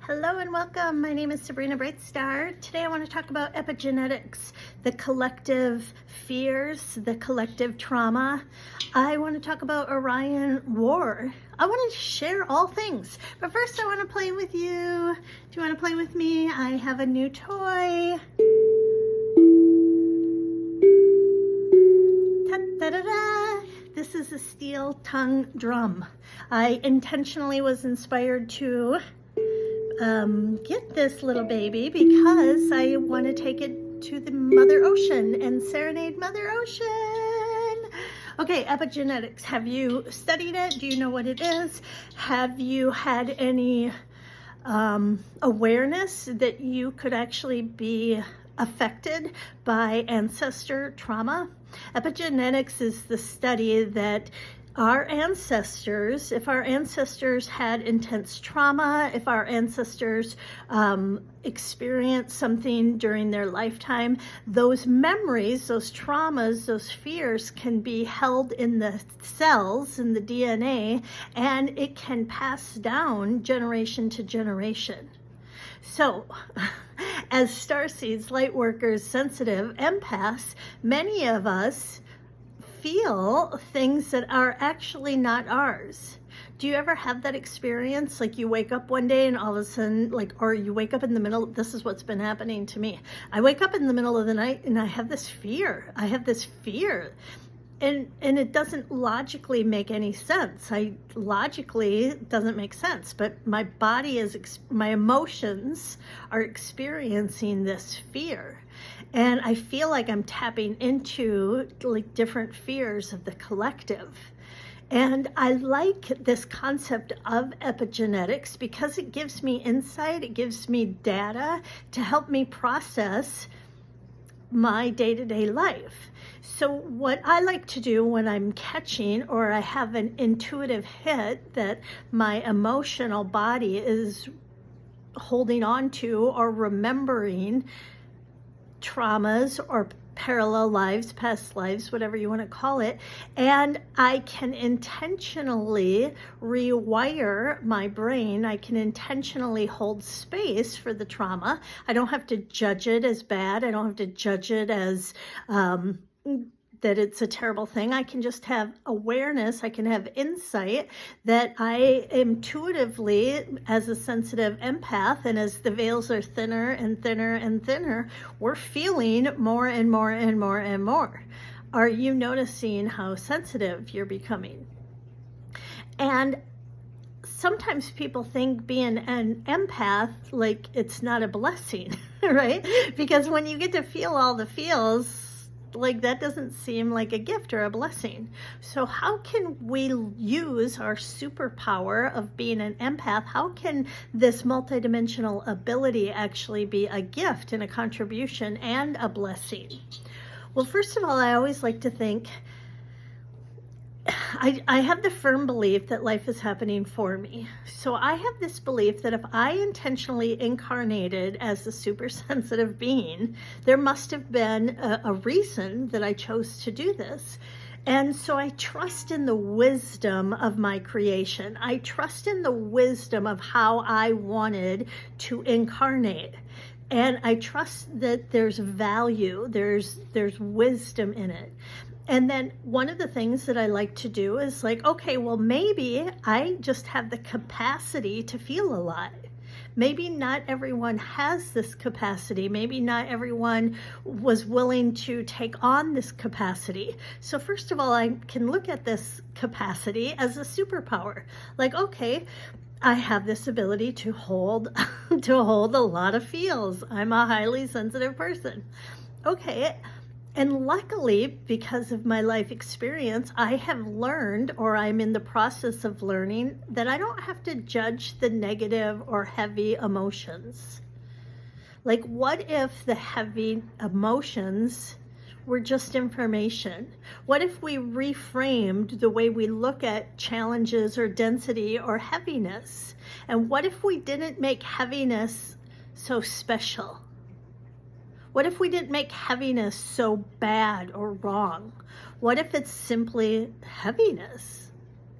Hello and welcome. My name is Sabrina Brightstar. Today I want to talk about epigenetics, the collective fears, the collective trauma. I want to talk about Orion War. I want to share all things. But first I want to play with you. Do you want to play with me? I have a new toy. Ta-da-da-da. This is a steel tongue drum. I intentionally was inspired to get this little baby because I want to take it to the Mother Ocean and serenade Mother Ocean. Okay, epigenetics. Have you studied it? Do you know what it is? Have you had any awareness that you could actually be affected by ancestor trauma? Epigenetics is the study that our ancestors, if our ancestors had intense trauma, if our ancestors experienced something during their lifetime, those memories, those traumas, those fears can be held in the cells, in the DNA, and it can pass down generation to generation. So, as starseeds, light workers, sensitive empaths, many of us feel things that are actually not ours. Do you ever have that experience? Like you wake up one day and all of a sudden, or you wake up in the middle, this is what's been happening to me. I wake up in the middle of the night and I have this fear. And it doesn't logically make any sense. Logically, it doesn't make sense, but my body my emotions are experiencing this fear. And I feel like I'm tapping into different fears of the collective. And I like this concept of epigenetics because it gives me insight, it gives me data to help me process my day-to-day life. So what I like to do when I'm catching or I have an intuitive hit that my emotional body is holding on to or remembering traumas or parallel lives, past lives, whatever you want to call it, and I can intentionally rewire my brain. I can intentionally hold space for the trauma. I don't have to judge it as bad. I don't have to judge it as that it's a terrible thing. I can just have awareness. I can have insight that I intuitively, as a sensitive empath, and as the veils are thinner and thinner and thinner, we're feeling more and more and more and more. Are you noticing how sensitive you're becoming? And sometimes people think being an empath, it's not a blessing, right? Because when you get to feel all the feels, that doesn't seem like a gift or a blessing. So how can we use our superpower of being an empath? How can this multidimensional ability actually be a gift and a contribution and a blessing? Well, first of all, I always like to think, I have the firm belief that life is happening for me. So I have this belief that if I intentionally incarnated as a super sensitive being, there must have been a reason that I chose to do this. And so I trust in the wisdom of my creation. I trust in the wisdom of how I wanted to incarnate. And I trust that there's value, there's wisdom in it. And then one of the things that I like to do is okay, well, maybe I just have the capacity to feel a lot. Maybe not everyone has this capacity. Maybe not everyone was willing to take on this capacity. So first of all, I can look at this capacity as a superpower. Okay, I have this ability to hold a lot of feels. I'm a highly sensitive person. Okay. And luckily, because of my life experience, I have learned, or I'm in the process of learning, that I don't have to judge the negative or heavy emotions. What if the heavy emotions were just information? What if we reframed the way we look at challenges or density or heaviness? And what if we didn't make heaviness so special? What if we didn't make heaviness so bad or wrong? What if it's simply heaviness?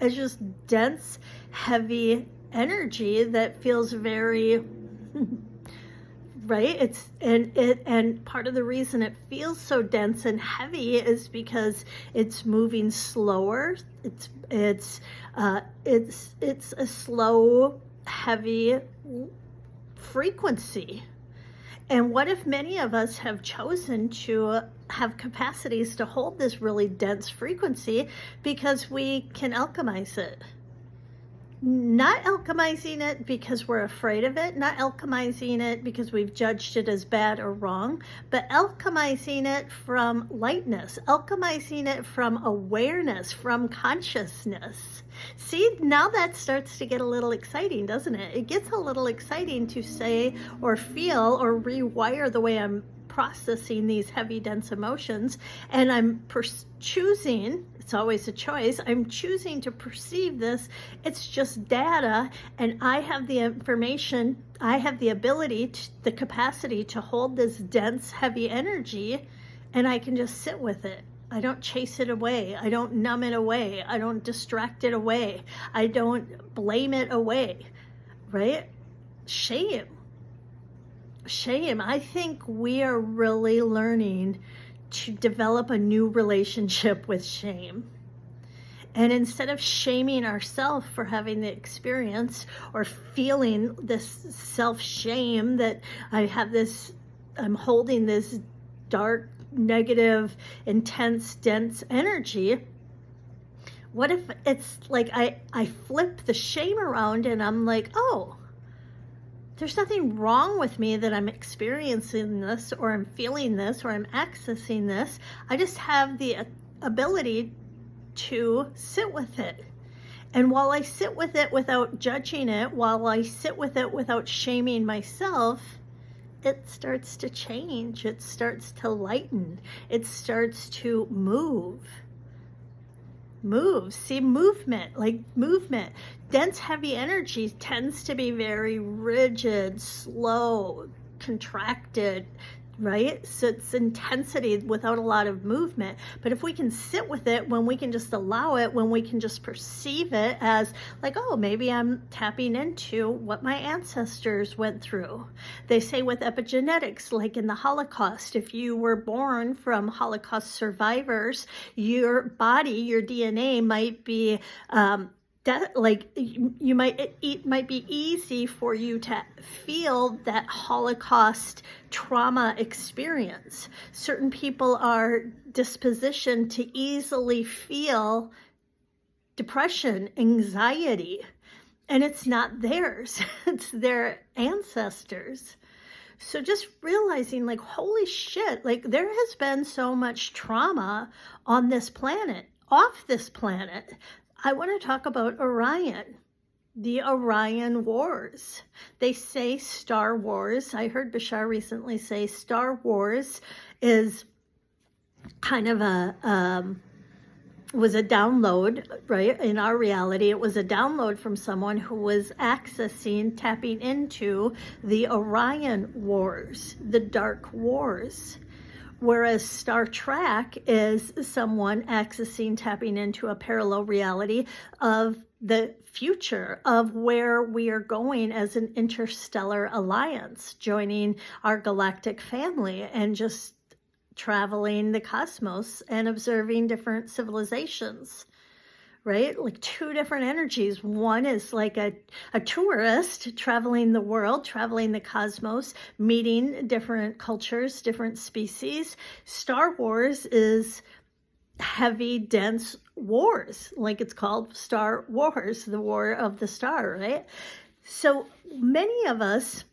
It's just dense, heavy energy that feels very right. And part of the reason it feels so dense and heavy is because it's moving slower. It's a slow, heavy frequency. And what if many of us have chosen to have capacities to hold this really dense frequency because we can alchemize it? Not alchemizing it because we're afraid of it, not alchemizing it because we've judged it as bad or wrong, but alchemizing it from lightness, alchemizing it from awareness, from consciousness. See, now that starts to get a little exciting, doesn't it? It gets a little exciting to say or feel or rewire the way I'm processing these heavy, dense emotions, and I'm choosing, it's always a choice, I'm choosing to perceive this, it's just data, and I have the information, I have the ability, the capacity to hold this dense, heavy energy, and I can just sit with it. I don't chase it away. I don't numb it away. I don't distract it away. I don't blame it away, right? Shame. I think we are really learning to develop a new relationship with shame. And instead of shaming ourselves for having the experience or feeling this self-shame that I'm holding this dark, negative, intense, dense energy, what if it's like I flip the shame around and I'm like, oh, there's nothing wrong with me that I'm experiencing this or I'm feeling this or I'm accessing this. I just have the ability to sit with it. And while I sit with it without judging it, while I sit with it without shaming myself, it starts to change. It starts to lighten. It starts to move. See, movement. Dense, heavy energy tends to be very rigid, slow, contracted, right? So it's intensity without a lot of movement. But if we can sit with it, when we can just allow it, when we can just perceive it as like, oh, maybe I'm tapping into what my ancestors went through. They say with epigenetics, like in the Holocaust, if you were born from Holocaust survivors, your body, your DNA might be that, like, it might be easy for you to feel that Holocaust trauma experience. Certain people are dispositioned to easily feel depression, anxiety, and it's not theirs. It's their ancestors. So just realizing, like, holy shit, like, there has been so much trauma on this planet, off this planet. I want to talk about Orion, the Orion Wars. They say Star Wars. I heard Bashar recently say Star Wars is kind of was a download, right? In our reality, it was a download from someone who was tapping into the Orion Wars, the Dark Wars. Whereas Star Trek is someone tapping into a parallel reality of the future, of where we are going as an interstellar alliance, joining our galactic family and just traveling the cosmos and observing different civilizations. Right? Like two different energies. One is like a tourist traveling the world, traveling the cosmos, meeting different cultures, different species. Star Wars is heavy, dense wars, like it's called Star Wars, the War of the Star, right? So many of us,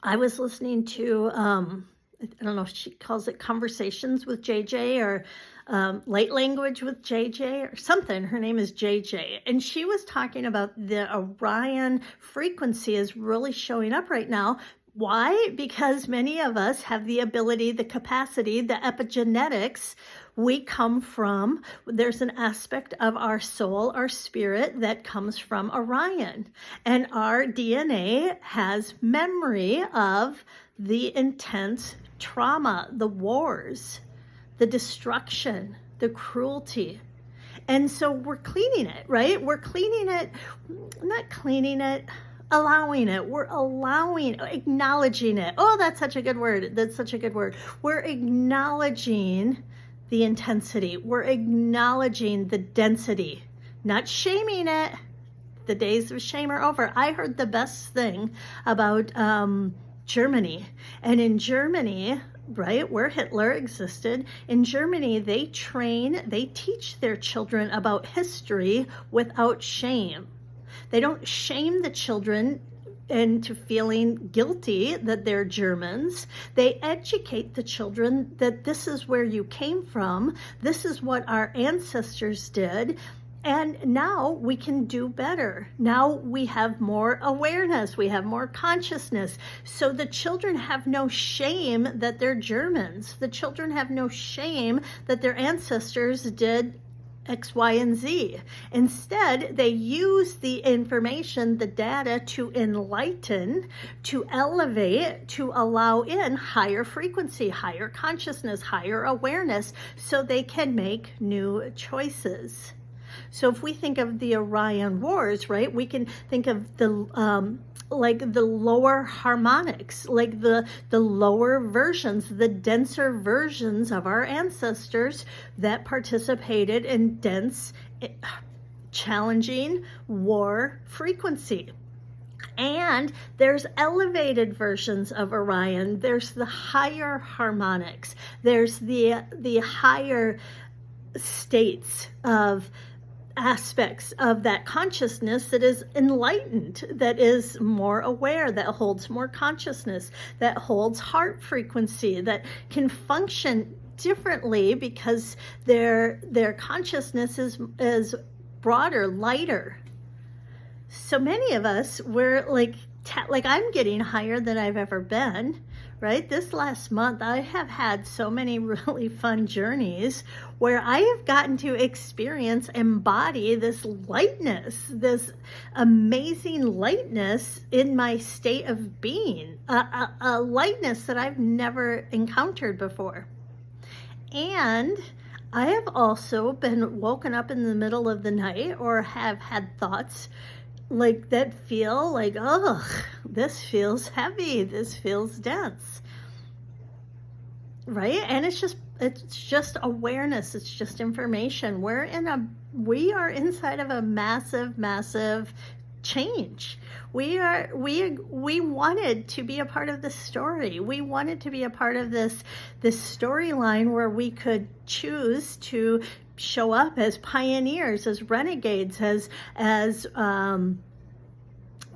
I was listening to, I don't know if she calls it Conversations with JJ or Light Language with JJ or something. Her name is JJ. And she was talking about the Orion frequency is really showing up right now. Why? Because many of us have the ability, the capacity, the epigenetics. We come from, there's an aspect of our soul, our spirit that comes from Orion. And our DNA has memory of the intense trauma, the wars, the destruction, the cruelty. And so we're cleaning it, right? We're cleaning it, not cleaning it, allowing it. We're allowing, acknowledging it. Oh, that's such a good word. That's such a good word. We're acknowledging the intensity. We're acknowledging the density, not shaming it. The days of shame are over. I heard the best thing about Germany. And in Germany, right, where Hitler existed, in Germany, they teach their children about history without shame. They don't shame the children into feeling guilty that they're Germans. They educate the children that this is where you came from. This is what our ancestors did. And now we can do better. Now we have more awareness. We have more consciousness. So the children have no shame that they're Germans. The children have no shame that their ancestors did X, Y, and Z. Instead, they use the information, the data, to enlighten, to elevate, to allow in higher frequency, higher consciousness, higher awareness, so they can make new choices. So if we think of the Orion Wars, right, we can think of the like the lower harmonics, like the lower versions, the denser versions of our ancestors that participated in dense, challenging war frequency. And there's elevated versions of Orion. There's the higher harmonics. There's the higher states of aspects of that consciousness that is enlightened, that is more aware, that holds more consciousness, that holds heart frequency, that can function differently because their consciousness is broader, lighter. So many of us, we're like I'm getting higher than I've ever been, right? This last month, I have had so many really fun journeys where I have gotten to experience, embody this lightness, this amazing lightness in my state of being, a lightness that I've never encountered before. And I have also been woken up in the middle of the night or have had thoughts like that feel like, oh, this feels heavy, this feels dense, right? And it's just awareness, it's just information. We are inside of a massive change. We wanted to be a part of this story. We wanted to be a part of this storyline where we could choose to show up as pioneers, as renegades, as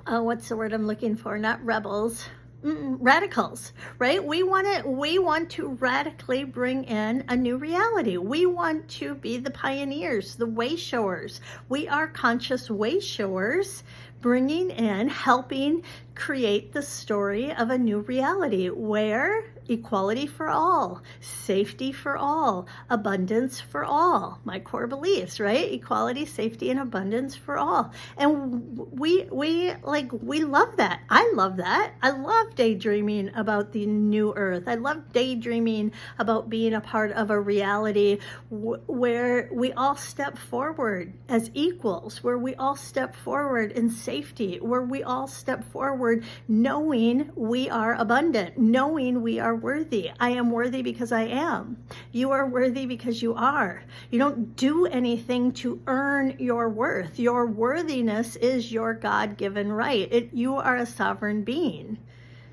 what's the word I'm looking for? Not rebels, radicals, right? We want to radically bring in a new reality. We want to be the pioneers, the way showers. We are conscious way showers, bringing in, helping create the story of a new reality where equality for all, safety for all, abundance for all, my core beliefs, right? Equality, safety, and abundance for all. And we love that. I love that. I love daydreaming about the new earth. I love daydreaming about being a part of a reality where we all step forward as equals, where we all step forward in safety, where we all step forward knowing we are abundant, knowing we are worthy. I am worthy because I am. You are worthy because you are. You don't do anything to earn your worth. Your worthiness is your God-given right. You are a sovereign being.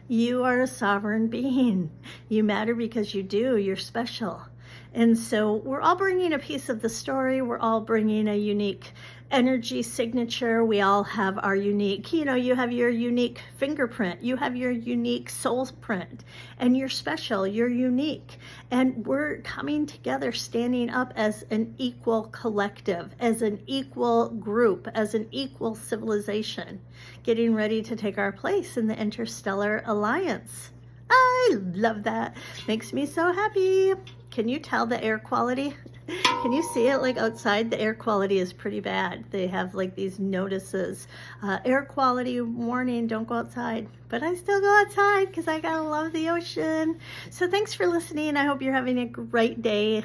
You are a sovereign being. You matter because you do. You're special. And so we're all bringing a piece of the story. We're all bringing a unique energy signature. We all have our unique, you have your unique fingerprint, you have your unique soul print, and you're special, you're unique. And we're coming together, standing up as an equal collective, as an equal group, as an equal civilization, getting ready to take our place in the interstellar alliance. I love that. Makes me so happy. Can you tell the air quality? Can you see it? Like outside, the air quality is pretty bad. They have like these notices, air quality warning, don't go outside. But I still go outside because I gotta love the ocean. So thanks for listening. I hope you're having a great day.